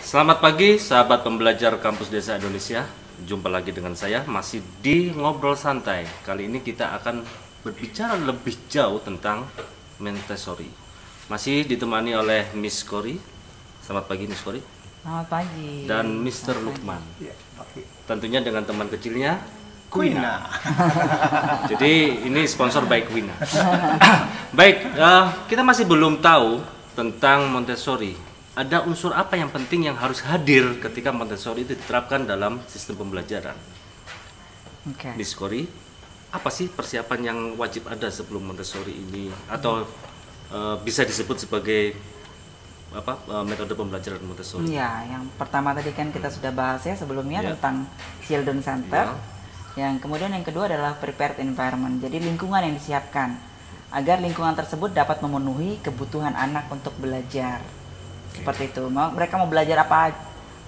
Selamat pagi sahabat pembelajar Kampus Desa Indonesia. Jumpa lagi dengan saya masih di Ngobrol Santai. Kali ini kita akan berbicara lebih jauh tentang Montessori. Masih ditemani oleh Miss Kori. Selamat pagi Miss Kori. Selamat pagi. Dan Mr. Lukman. Tentunya dengan teman kecilnya Quina. Jadi ini sponsor by Quina. Baik, kita masih belum tahu tentang Montessori. Ada unsur apa yang penting yang harus hadir ketika Montessori itu diterapkan dalam sistem pembelajaran? Miss Kori, apa sih persiapan yang wajib ada sebelum Montessori ini? Atau bisa disebut sebagai metode pembelajaran Montessori? Iya, yang pertama tadi kan kita sudah bahas ya sebelumnya tentang Children Center. Yang kemudian yang kedua adalah prepared environment. Jadi lingkungan yang disiapkan agar lingkungan tersebut dapat memenuhi kebutuhan anak untuk belajar. Seperti itu. Mereka mau belajar apa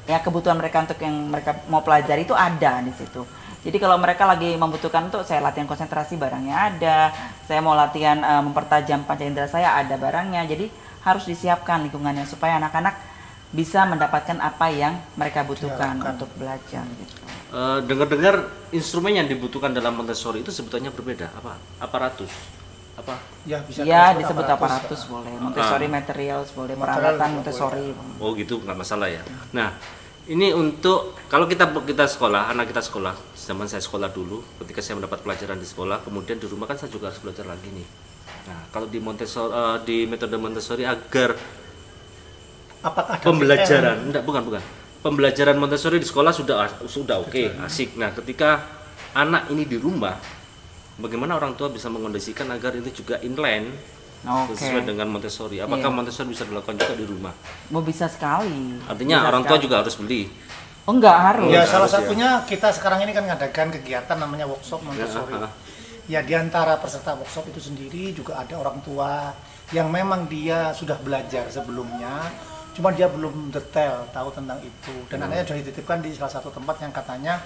ya, kebutuhan mereka untuk yang mereka mau pelajari itu ada di situ. Jadi kalau mereka lagi membutuhkan untuk saya latihan konsentrasi, barangnya ada. Saya mau latihan mempertajam panca indera, saya ada barangnya. Jadi harus disiapkan lingkungannya supaya anak-anak bisa mendapatkan apa yang mereka butuhkan untuk belajar gitu. Dengar-dengar instrumen yang dibutuhkan dalam Montessori itu sebetulnya berbeda. Apa? Aparatus? Apa? Ya, bisa disebut aparatus boleh. Montessori materials boleh, peralatan Montessori. Oh gitu, nggak masalah ya. Nah, ini untuk kalau kita sekolah, anak kita sekolah, zaman saya sekolah dulu, ketika saya mendapat pelajaran di sekolah, kemudian di rumah kan saya juga harus belajar lagi nih. Nah, kalau di Montessori, di metode Montessori agar apakah pembelajaran, bukan. Pembelajaran Montessori di sekolah sudah oke, asik. Nah, ketika anak ini di rumah, bagaimana orang tua bisa mengondisikan agar itu juga inline sesuai dengan Montessori? Apakah Montessori bisa dilakukan juga di rumah? Mau bisa sekali. Artinya bisa orang tua juga harus beli? Oh, enggak harus. Ya, salah satunya kita sekarang ini kan mengadakan kegiatan namanya workshop Montessori. Ya, di antara peserta workshop itu sendiri juga ada orang tua yang memang dia sudah belajar sebelumnya, cuma dia belum detail tahu tentang itu, dan anaknya sudah dititipkan di salah satu tempat yang katanya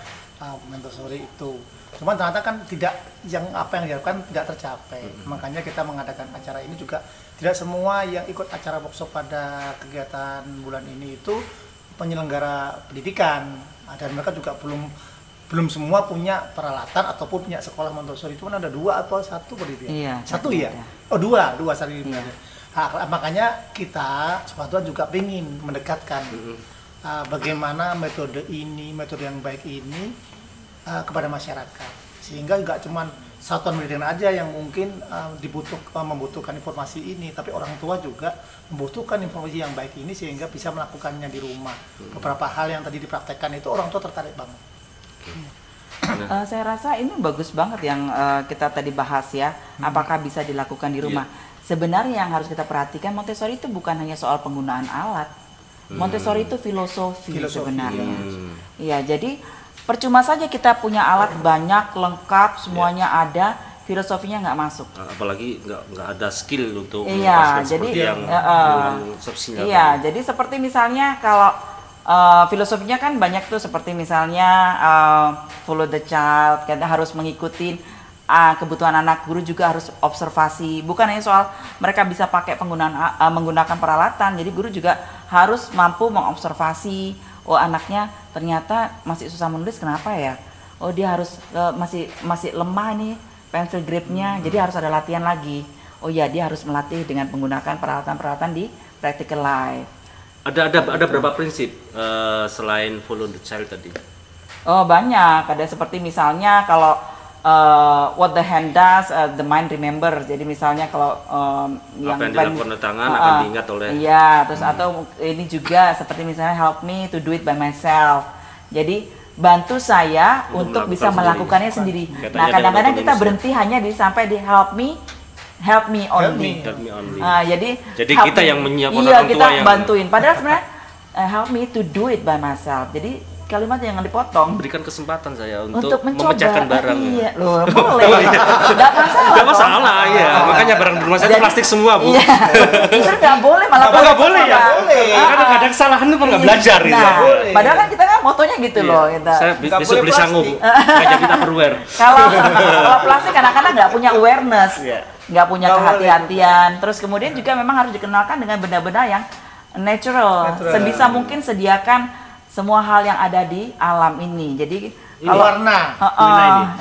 Montessori itu. Cuman ternyata kan tidak, yang apa yang diharapkan tidak tercapai. Makanya kita mengadakan acara ini juga tidak semua yang ikut acara workshop pada kegiatan bulan ini itu penyelenggara pendidikan, dan mereka juga belum semua punya peralatan ataupun punya sekolah Montessori. Cuman ada 2 atau 1 begitu ya? Iya, satu ya? Oh, dua saat ini. Makanya kita sebetulnya juga ingin mendekatkan bagaimana metode yang baik ini kepada masyarakat, sehingga nggak cuma satuan pendidikan aja yang mungkin membutuhkan informasi ini, tapi orang tua juga membutuhkan informasi yang baik ini sehingga bisa melakukannya di rumah. Beberapa hal yang tadi dipraktekkan itu orang tua tertarik banget. Saya rasa ini bagus banget yang kita tadi bahas ya, apakah bisa dilakukan di rumah. Sebenarnya yang harus kita perhatikan, Montessori itu bukan hanya soal penggunaan alat. Montessori itu filosofi sebenarnya. Iya, jadi percuma saja kita punya alat banyak, lengkap, semuanya ada, filosofinya nggak masuk. Apalagi nggak ada skill untuk jadi jadi seperti misalnya kalau filosofinya kan banyak tuh, seperti misalnya follow the child, kita harus mengikuti kebutuhan anak. Guru juga harus observasi, bukan hanya soal mereka bisa pakai menggunakan peralatan. Jadi guru juga harus mampu mengobservasi, oh anaknya ternyata masih susah menulis, kenapa ya? Oh dia harus masih lemah nih pencil gripnya, jadi harus ada latihan lagi. Oh ya, dia harus melatih dengan menggunakan peralatan-peralatan di practical life. Ada berapa prinsip selain follow the child tadi? Oh banyak, ada seperti misalnya kalau what the hand does, the mind remember. Jadi misalnya kalau yang dilakukan oleh tangan akan diingat oleh. Iya, terus atau ini juga seperti misalnya help me to do it by myself. Jadi bantu saya untuk bisa melakukannya sendiri. Nah, kadang-kadang kita berhenti hanya sampai di help me only. Jadi kita yang menyiapkan orang tua, kita bantuin. Padahal sebenarnya help me to do it by myself. Jadi kalimat yang dipotong, berikan kesempatan saya untuk memecahkan barang. Iya, loh, boleh. Enggak masalah. Enggak masalah, iya. Makanya barang di rumah saya plastik semua, Bu. Iya. Itu enggak boleh, malah enggak boleh ya. Boleh. Kadang-kadang kesalahan itu enggak belajar gitu. Nah, padahal kan kita kan motonya gitu loh, kita. Saya besok beli sangu, Bu. Enggak jadi Tupperware. Kalau plastik anak-anak enggak punya awareness. Nggak punya kehati-hatian. Terus kemudian juga memang harus dikenalkan dengan benda-benda yang natural. Sebisa mungkin sediakan semua hal yang ada di alam ini. Jadi kalau warna,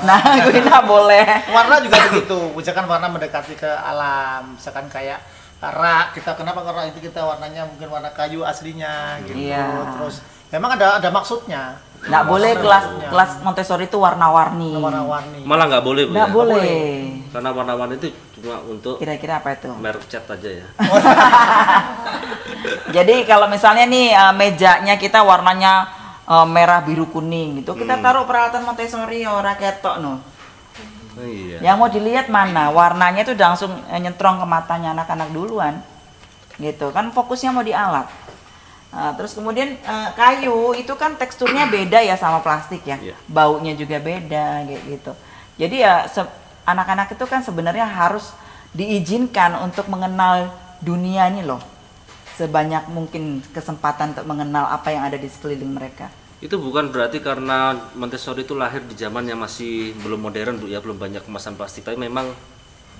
nah guina boleh. Warna juga begitu. Misalkan warna mendekati ke alam, misalkan kayak rak, kenapa rak itu kita warnanya mungkin warna kayu aslinya gitu. Iya. Terus memang ada maksudnya. Nggak boleh kelas Montessori itu warna-warni. Malah nggak boleh, Bu. Nggak boleh. Karena warna-warni itu cuma untuk kira-kira apa itu? merek cat aja ya. Jadi kalau misalnya nih mejanya kita warnanya merah biru kuning gitu, kita taruh peralatan Montessori ora ketok no. Oh, iya. Yang mau dilihat mana warnanya itu langsung nyentrong ke matanya anak-anak duluan, gitu kan, fokusnya mau di alat. Terus kemudian kayu itu kan teksturnya beda ya sama plastik ya, baunya juga beda kayak gitu. Jadi ya anak-anak itu kan sebenarnya harus diizinkan untuk mengenal dunia ini loh, sebanyak mungkin kesempatan untuk mengenal apa yang ada di sekeliling mereka. Itu bukan berarti karena Montessori itu lahir di zaman yang masih belum modern, Bu ya, belum banyak kemasan plastik, tapi memang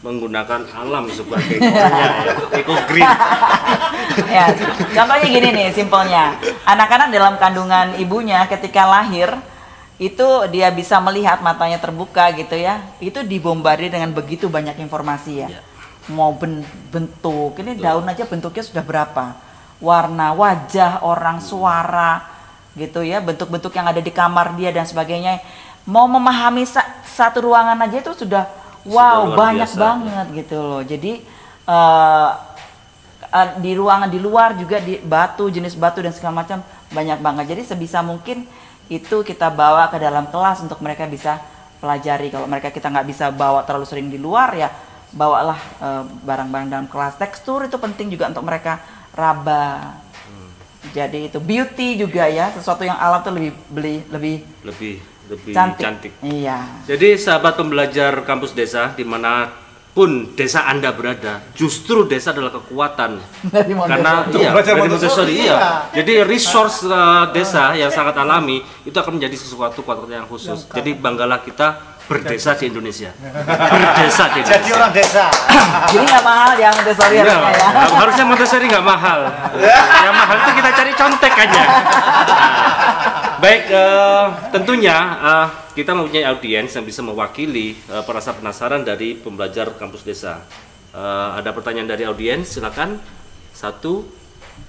menggunakan alam sebagai eco green. Ya, contohnya gini nih simpelnya. Anak-anak dalam kandungan ibunya ketika lahir itu dia bisa melihat, matanya terbuka gitu ya. Itu dibombardir dengan begitu banyak informasi ya. Mau bentuk, ini daun aja bentuknya sudah berapa. Warna, wajah orang, suara gitu ya, bentuk-bentuk yang ada di kamar dia dan sebagainya. Mau memahami satu ruangan aja itu sudah wow, banyak biasa banget gitu loh. Jadi di ruangan di luar juga di batu, jenis batu dan segala macam banyak banget. Jadi sebisa mungkin itu kita bawa ke dalam kelas untuk mereka bisa pelajari. Kalau mereka kita nggak bisa bawa terlalu sering di luar ya, bawalah barang-barang dalam kelas. Tekstur itu penting juga untuk mereka raba. Jadi itu beauty juga ya, sesuatu yang alam tuh lebih cantik. Iya. Jadi sahabat pembelajar kampus desa dimanapun desa Anda berada, justru desa adalah kekuatan. Karena dari Montessori iya. Jadi resource desa yang sangat alami itu akan menjadi sesuatu yang khusus. Jadi banggalah kita berdesa di Indonesia. Berdesa di Indonesia. Jadi orang desa. Jadi nggak mahal ya Montessori ya? Harusnya Montessori nggak mahal. Yang mahal itu kita cari contek aja. Baik, tentunya kita mempunyai audiens yang bisa mewakili perasa penasaran dari pembelajar kampus desa. Ada pertanyaan dari audiens, silakan. 1,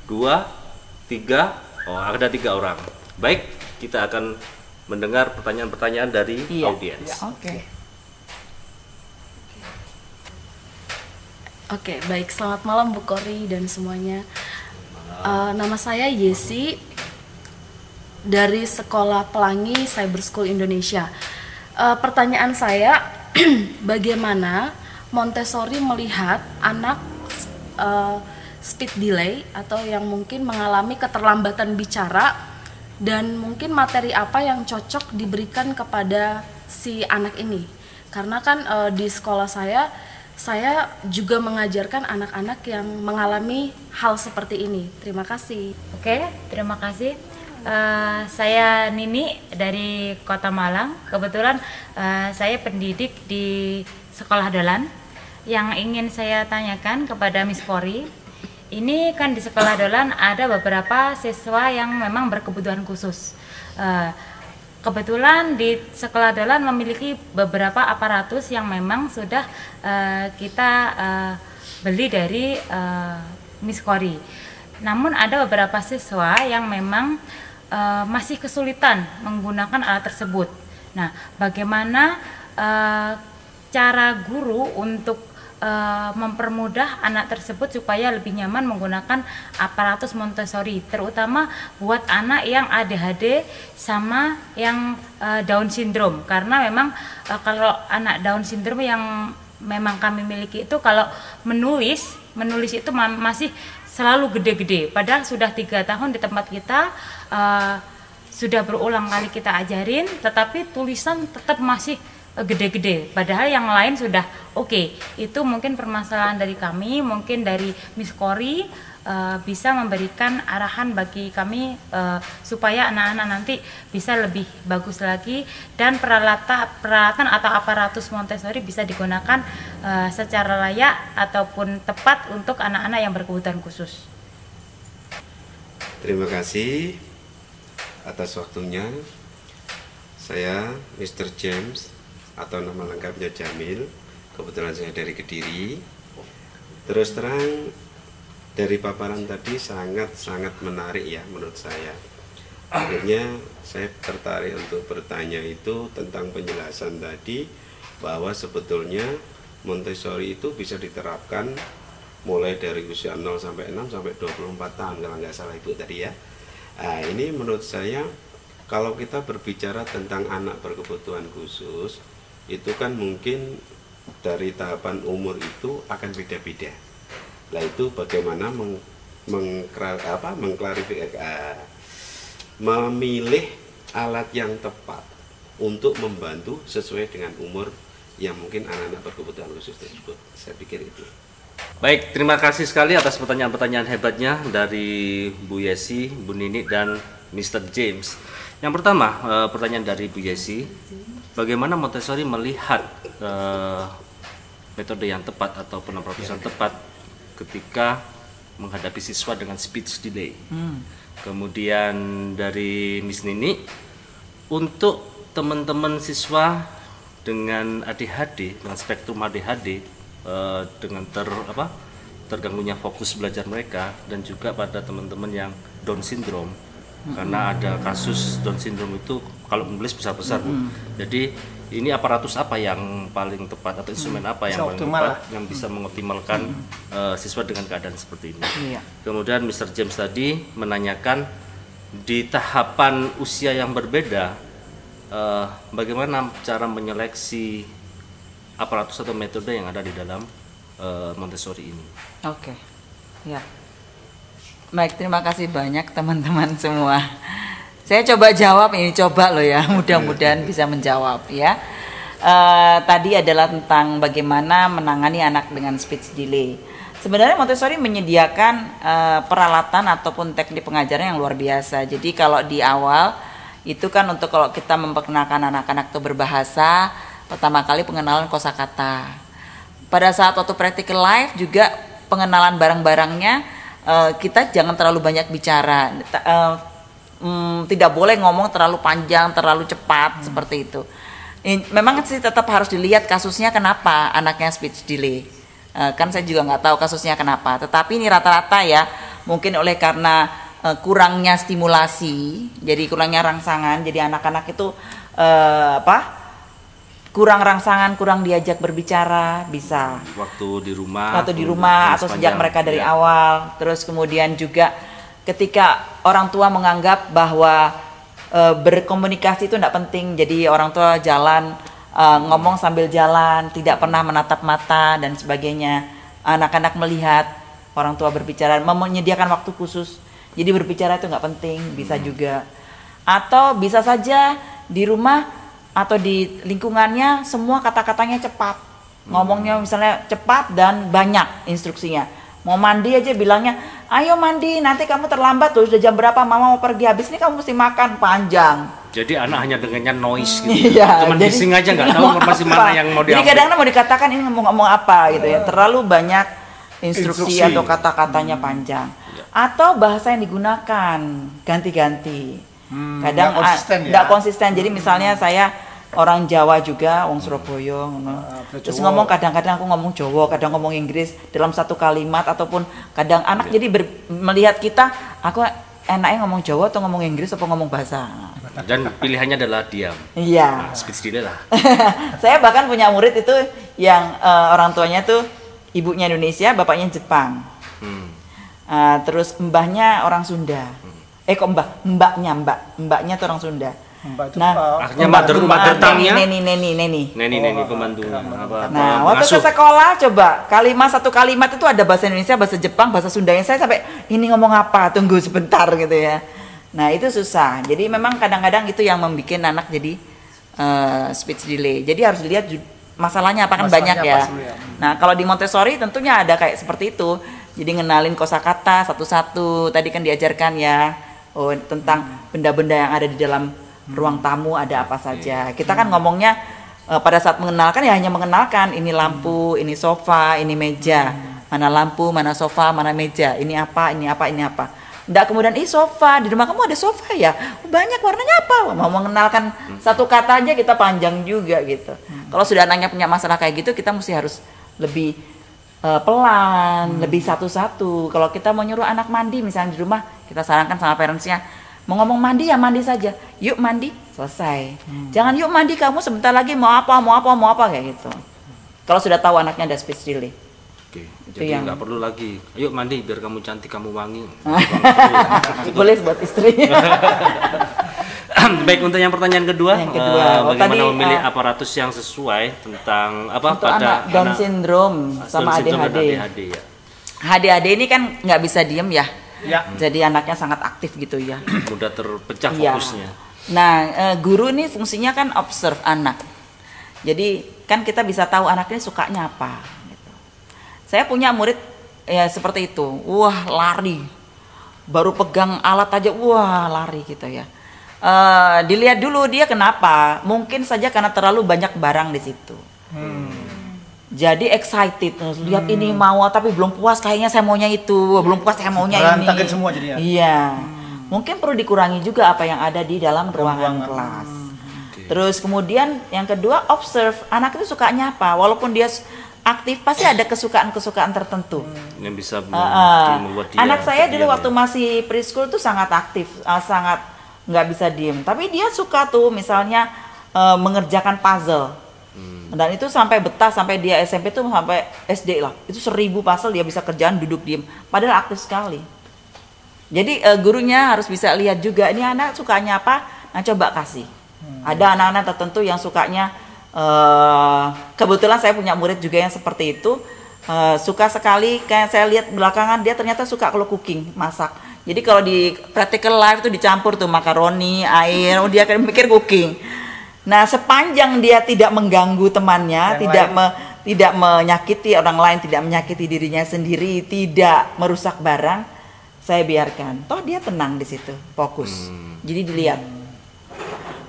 2, 3. Oh, ada 3 orang. Baik, kita akan mendengar pertanyaan-pertanyaan dari audiens. Oke, baik. Selamat malam Bu Kori dan semuanya. Nama saya Yesi dari Sekolah Pelangi Cyber School Indonesia. Pertanyaan saya, bagaimana Montessori melihat anak speed delay atau yang mungkin mengalami keterlambatan bicara, dan mungkin materi apa yang cocok diberikan kepada si anak ini? Karena kan di sekolah saya juga mengajarkan anak-anak yang mengalami hal seperti ini. Terima kasih. Oke, terima kasih. Saya Nini dari Kota Malang. Kebetulan saya pendidik di Sekolah Dolan. Yang ingin saya tanyakan kepada Miss Kori, ini kan di Sekolah Dolan ada beberapa siswa yang memang berkebutuhan khusus. Kebetulan di Sekolah Dolan memiliki beberapa aparatus yang memang sudah kita beli dari Miss Kori. Namun ada beberapa siswa yang memang masih kesulitan menggunakan alat tersebut. Nah, bagaimana cara guru untuk mempermudah anak tersebut supaya lebih nyaman menggunakan aparatus Montessori, terutama buat anak yang ADHD sama yang Down syndrome, karena memang kalau anak Down syndrome yang memang kami miliki itu kalau menulis itu masih selalu gede-gede, padahal sudah 3 tahun di tempat kita sudah berulang kali kita ajarin, tetapi tulisan tetap masih gede-gede, padahal yang lain sudah oke. Itu mungkin permasalahan dari kami, mungkin dari Miss Kori bisa memberikan arahan bagi kami supaya anak-anak nanti bisa lebih bagus lagi dan peralatan atau aparatus Montessori bisa digunakan secara layak ataupun tepat untuk anak-anak yang berkebutuhan khusus. Terima kasih atas waktunya. Saya Mr. James atau nama lengkapnya Jamil. Kebetulan saya dari Kediri. Terus terang dari paparan tadi sangat menarik ya menurut saya. Akhirnya saya tertarik untuk bertanya itu tentang penjelasan tadi bahwa sebetulnya Montessori itu bisa diterapkan mulai dari usia 0 sampai 6 sampai 24 tahun kalau nggak salah Ibu tadi ya. Nah, ini menurut saya kalau kita berbicara tentang anak berkebutuhan khusus itu kan mungkin dari tahapan umur itu akan beda-beda. Nah, itu bagaimana mengklarifikasi, memilih alat yang tepat untuk membantu sesuai dengan umur yang mungkin anak-anak berkebutuhan khusus tersebut. Saya pikir itu. Baik, terima kasih sekali atas pertanyaan-pertanyaan hebatnya dari Bu Yesi, Bu Nini, dan Mr. James. Yang pertama, pertanyaan dari Bu Yesi, bagaimana Montessori melihat metode yang tepat atau penempatan tepat ketika menghadapi siswa dengan speech delay? Kemudian dari Miss Nini, untuk teman-teman siswa dengan ADHD, dengan spektrum ADHD, dengan terganggunya fokus belajar mereka, dan juga pada teman-teman yang Down syndrome, karena ada kasus Down syndrome itu kalau menulis besar-besar, Bu. Jadi ini aparatus apa yang paling tepat atau instrumen apa yang paling tepat yang bisa mengoptimalkan siswa dengan keadaan seperti ini? Kemudian Mr. James tadi menanyakan di tahapan usia yang berbeda, bagaimana cara menyeleksi aparatus atau metode yang ada di dalam Montessori ini. Oke, ya. Baik, terima kasih banyak teman-teman semua. Saya coba jawab ini, coba loh ya, mudah-mudahan bisa menjawab ya. Tadi adalah tentang bagaimana menangani anak dengan speech delay. Sebenarnya Montessori menyediakan peralatan ataupun teknik pengajaran yang luar biasa. Jadi kalau di awal itu kan untuk kalau kita memperkenalkan anak-anak itu berbahasa, pertama kali pengenalan kosakata. Pada saat waktu practical life juga pengenalan barang-barangnya, kita jangan terlalu banyak bicara, tidak boleh ngomong terlalu panjang, terlalu cepat seperti itu. Memang sih tetap harus dilihat kasusnya kenapa anaknya speech delay. Kan saya juga nggak tahu kasusnya kenapa. Tetapi ini rata-rata ya, mungkin oleh karena kurangnya stimulasi, jadi kurangnya rangsangan, jadi anak-anak itu kurang rangsangan, kurang diajak berbicara, bisa waktu di rumah atau sejak mereka dari awal. Terus kemudian juga ketika orang tua menganggap bahwa berkomunikasi itu tidak penting, jadi orang tua jalan ngomong sambil jalan, tidak pernah menatap mata dan sebagainya. Anak-anak melihat orang tua berbicara, menyediakan waktu khusus, jadi berbicara itu nggak penting, bisa juga. Atau bisa saja di rumah atau di lingkungannya semua kata-katanya cepat, ngomongnya misalnya cepat dan banyak instruksinya. Mau mandi aja bilangnya, ayo mandi, nanti kamu terlambat tuh, sudah jam berapa, mama mau pergi, habis ini kamu mesti makan, panjang. Jadi anak hanya dengannya noise gitu, cuman jadi, bising aja, nggak tahu informasi mana yang mau diambil. Jadi kadang-kadang mau dikatakan ini ngomong apa gitu ya, terlalu banyak instruksi atau kata-katanya panjang. Atau bahasa yang digunakan ganti-ganti. Kadang nggak konsisten, jadi misalnya saya orang Jawa juga, wong Surabaya, terus ngomong kadang-kadang aku ngomong Jawa, kadang ngomong Inggris dalam satu kalimat, ataupun kadang anak jadi melihat kita, aku enaknya ngomong Jawa atau ngomong Inggris atau ngomong bahasa. Dan pilihannya adalah diam. Iya. Speech delay lah. Saya bahkan punya murid itu yang orang tuanya tuh ibunya Indonesia, bapaknya Jepang. Terus mbahnya orang Sunda. Mbaknya tuh orang Sunda. Akhirnya mother tongue-nya Neni pembantunya. Nah, waktu ke sekolah coba satu kalimat itu ada bahasa Indonesia, bahasa Jepang, bahasa Sundanya. Saya sampai ini ngomong apa? Tunggu sebentar gitu ya. Nah, itu susah. Jadi memang kadang-kadang itu yang membuat anak jadi speech delay. Jadi harus dilihat masalahnya apa, kan banyak ya. Nah, kalau di Montessori tentunya ada kayak seperti itu. Jadi ngenalin kosakata satu-satu. Tadi kan diajarkan ya, tentang benda-benda yang ada di dalam ruang tamu ada apa saja. Kita kan ngomongnya pada saat mengenalkan ya hanya mengenalkan ini lampu, ini sofa, ini meja. Mana lampu, mana sofa, mana meja. Ini apa, ini apa, ini apa. Nggak kemudian, sofa, di rumah kamu ada sofa ya? Banyak, warnanya apa? Mau mengenalkan satu kata aja kita panjang juga gitu. Kalau sudah anaknya punya masalah kayak gitu, kita mesti harus lebih pelan, lebih satu-satu. Kalau kita mau nyuruh anak mandi misalnya di rumah, kita sarankan sama parentsnya, mau ngomong mandi ya mandi saja. Yuk mandi, selesai. Jangan yuk mandi kamu sebentar lagi mau apa kayak gitu. Kalau sudah tahu anaknya ada speech delay. Oke, jadi nggak perlu lagi. Ayo mandi biar kamu cantik, kamu wangi. Boleh buat istri. Baik, untuk yang pertanyaan kedua, bagaimana tadi, memilih aparatus yang sesuai tentang apa untuk pada anak Down syndrome sama ADHD. Ya. ADHD ini kan nggak bisa diem ya. Ya. Jadi anaknya sangat aktif gitu ya. Mudah terpecah Iya. fokusnya. Nah, guru ini fungsinya kan observe anak. Jadi kan kita bisa tahu anaknya sukanya apa. Gitu. Saya punya murid ya seperti itu. Wah, lari. Baru pegang alat aja, wah lari gitu ya. Dilihat dulu dia kenapa. Mungkin saja karena terlalu banyak barang di situ. Jadi excited, lihat ini mau tapi belum puas, kayaknya saya maunya itu, belum puas saya maunya ini. Berantakan semua jadinya. Iya. Mungkin perlu dikurangi juga apa yang ada di dalam ruangan kelas. Terus kemudian yang kedua, observe anak itu sukanya apa. Walaupun dia aktif, pasti ada kesukaan-kesukaan tertentu. Yang bisa membuat dia. Anak saya dulu waktu masih preschool tuh sangat aktif, sangat nggak bisa diem. Tapi dia suka tuh misalnya mengerjakan puzzle. Dan itu sampai betah, sampai dia SMP tuh sampai SD lah. Itu 1000 puzzle dia bisa kerjaan duduk diem. Padahal aktif sekali. Jadi gurunya harus bisa lihat juga ini anak sukanya apa. Nah coba kasih. Ada anak-anak tertentu yang sukanya kebetulan saya punya murid juga yang seperti itu. Suka sekali, kayak saya lihat belakangan dia ternyata suka kalau cooking, masak. Jadi kalau di practical life tuh dicampur tuh makaroni, air, dia akan mikir cooking. Nah, sepanjang dia tidak mengganggu temannya, tidak menyakiti orang lain, tidak menyakiti dirinya sendiri, tidak merusak barang, saya biarkan. Toh dia tenang di situ, fokus. Jadi dilihat.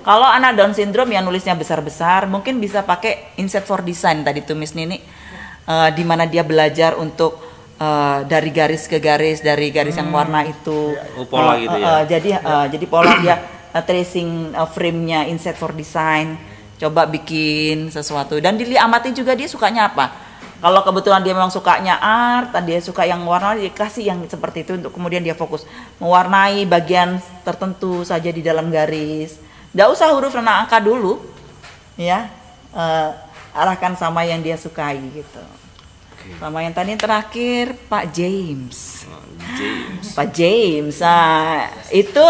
Kalau anak Down syndrome yang nulisnya besar-besar, mungkin bisa pakai Inset for Design tadi tuh Miss Nini, di mana dia belajar untuk dari garis ke garis, dari garis yang warna itu. Pola gitu ya. Jadi pola dia tracing frame-nya Inset for Design. Coba bikin sesuatu dan diamati juga dia sukanya apa. Kalau kebetulan dia memang sukanya art, dia suka yang warna, dia kasih yang seperti itu untuk kemudian dia fokus mewarnai bagian tertentu saja di dalam garis. Nggak usah huruf dan angka dulu, ya. Arahkan sama yang dia sukai gitu. Sama yang tadi terakhir Pak James. Pak James, itu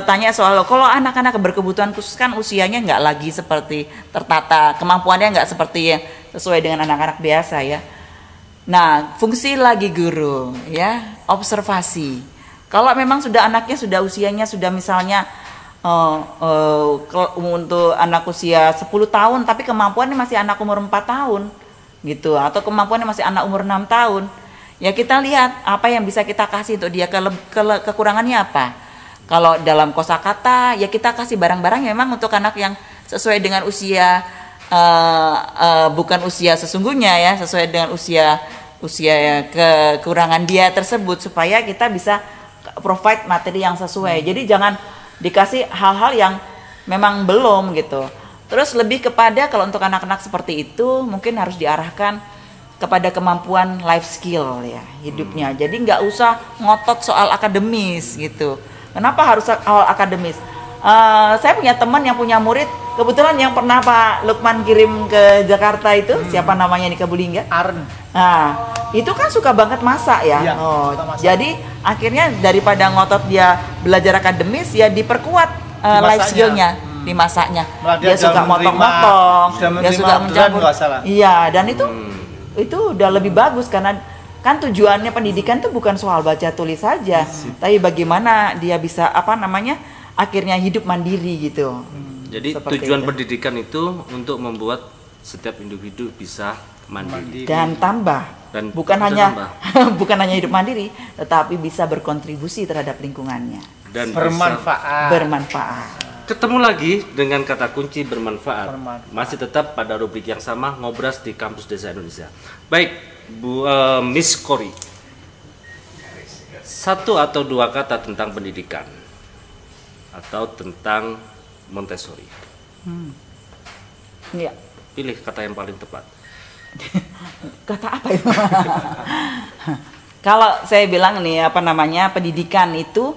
tanya soal kalau anak-anak berkebutuhan khusus kan usianya nggak lagi seperti tertata, kemampuannya nggak seperti yang sesuai dengan anak-anak biasa ya. Nah, fungsi lagi guru ya, observasi. Kalau memang sudah anaknya sudah usianya sudah misalnya untuk anak usia 10 tahun tapi kemampuannya masih anak umur 4 tahun gitu, atau kemampuannya masih anak umur 6 tahun, ya kita lihat apa yang bisa kita kasih untuk dia, kekurangannya apa. Kalau dalam kosakata ya kita kasih barang-barang yang memang untuk anak yang sesuai dengan usia, bukan usia sesungguhnya ya, sesuai dengan usia kekurangan dia tersebut, supaya kita bisa provide materi yang sesuai. Jadi jangan dikasih hal-hal yang memang belum gitu. Terus lebih kepada kalau untuk anak-anak seperti itu mungkin harus diarahkan kepada kemampuan life skill ya hidupnya. Jadi nggak usah ngotot soal akademis gitu. Kenapa harus soal akademis? Saya punya teman yang punya murid, kebetulan yang pernah Pak Lukman kirim ke Jakarta itu, siapa namanya di Kabulingga? Aren. Nah, itu kan suka banget masak ya. Iya, suka masak. Jadi akhirnya daripada ngotot dia belajar akademis, ya diperkuat life skillnya di masaknya. Dia suka motong-motong, dia suka mencampur. Iya, dan itu udah lebih bagus karena kan tujuannya pendidikan itu bukan soal baca tulis saja, tapi bagaimana dia bisa akhirnya hidup mandiri gitu. Jadi tujuan pendidikan itu untuk membuat setiap individu bisa mandiri dan tambah. Dan bukan hanya hidup mandiri, tetapi bisa berkontribusi terhadap lingkungannya dan bermanfaat. Ketemu lagi dengan kata kunci bermanfaat. Masih tetap pada rubrik yang sama, ngobras di Kampus Desa Indonesia. Baik, Bu Miss Kori. satu atau dua kata tentang pendidikan atau tentang Montessori. Iya. Pilih kata yang paling tepat. Kata apa itu? Kalau saya bilang nih pendidikan itu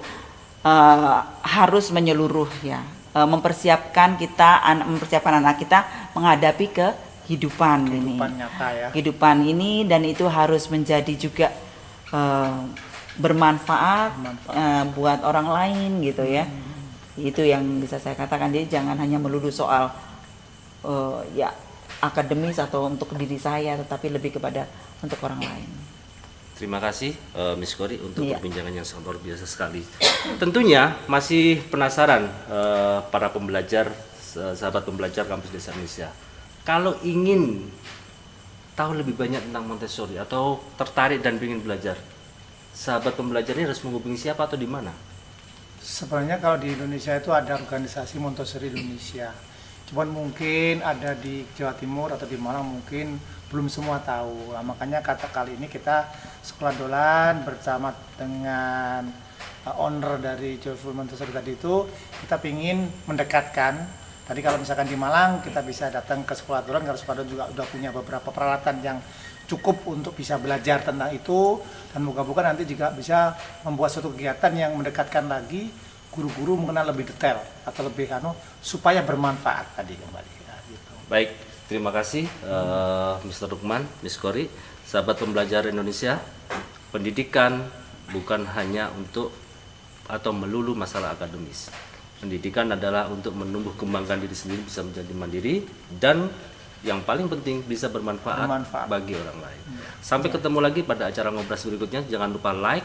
harus menyeluruh ya, mempersiapkan anak kita menghadapi kehidupan ini. Nyata ya. Kehidupan ini, dan itu harus menjadi juga bermanfaat buat orang lain gitu ya. Itu yang bisa saya katakan. Jadi jangan hanya melulu soal ya akademis atau untuk diri saya, tetapi lebih kepada untuk orang lain. Terima kasih Miss Kori untuk perbincangan yang sangat luar biasa sekali. Tentunya masih penasaran para pembelajar, sahabat pembelajar Kampus Desa Indonesia. Kalau ingin tahu lebih banyak tentang Montessori atau tertarik dan ingin belajar, sahabat pembelajar ini harus menghubungi siapa atau di mana? Sebenarnya kalau di Indonesia itu ada organisasi Montessori Indonesia. Cuman mungkin ada di Jawa Timur atau di Malang mungkin belum semua tahu. Nah, makanya kali ini kita Sekolah Dolan bersama dengan owner dari Joyful Montessori tadi itu, kita ingin mendekatkan. Tadi kalau misalkan di Malang kita bisa datang ke Sekolah Dolan, karena Sekolah Dolan juga sudah punya beberapa peralatan yang cukup untuk bisa belajar tentang itu, dan moga-moga nanti juga bisa membuat suatu kegiatan yang mendekatkan lagi guru-guru mengenal lebih detail atau lebih supaya bermanfaat tadi kembali. Gitu. Baik, terima kasih Mr. Lukman, Miss Kori, sahabat pembelajar Indonesia. Pendidikan bukan hanya untuk atau melulu masalah akademis. Pendidikan adalah untuk menumbuh kembangkan diri sendiri, bisa menjadi mandiri, dan yang paling penting bisa bermanfaat bagi orang lain. Sampai ketemu lagi pada acara ngobras berikutnya. Jangan lupa like,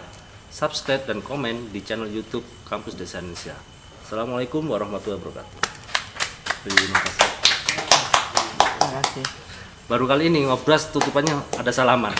subscribe, dan komen di channel YouTube Kampus Desa Indonesia. Assalamualaikum warahmatullahi wabarakatuh. Terima kasih. Terima kasih. Baru kali ini ngobras tutupannya ada salaman.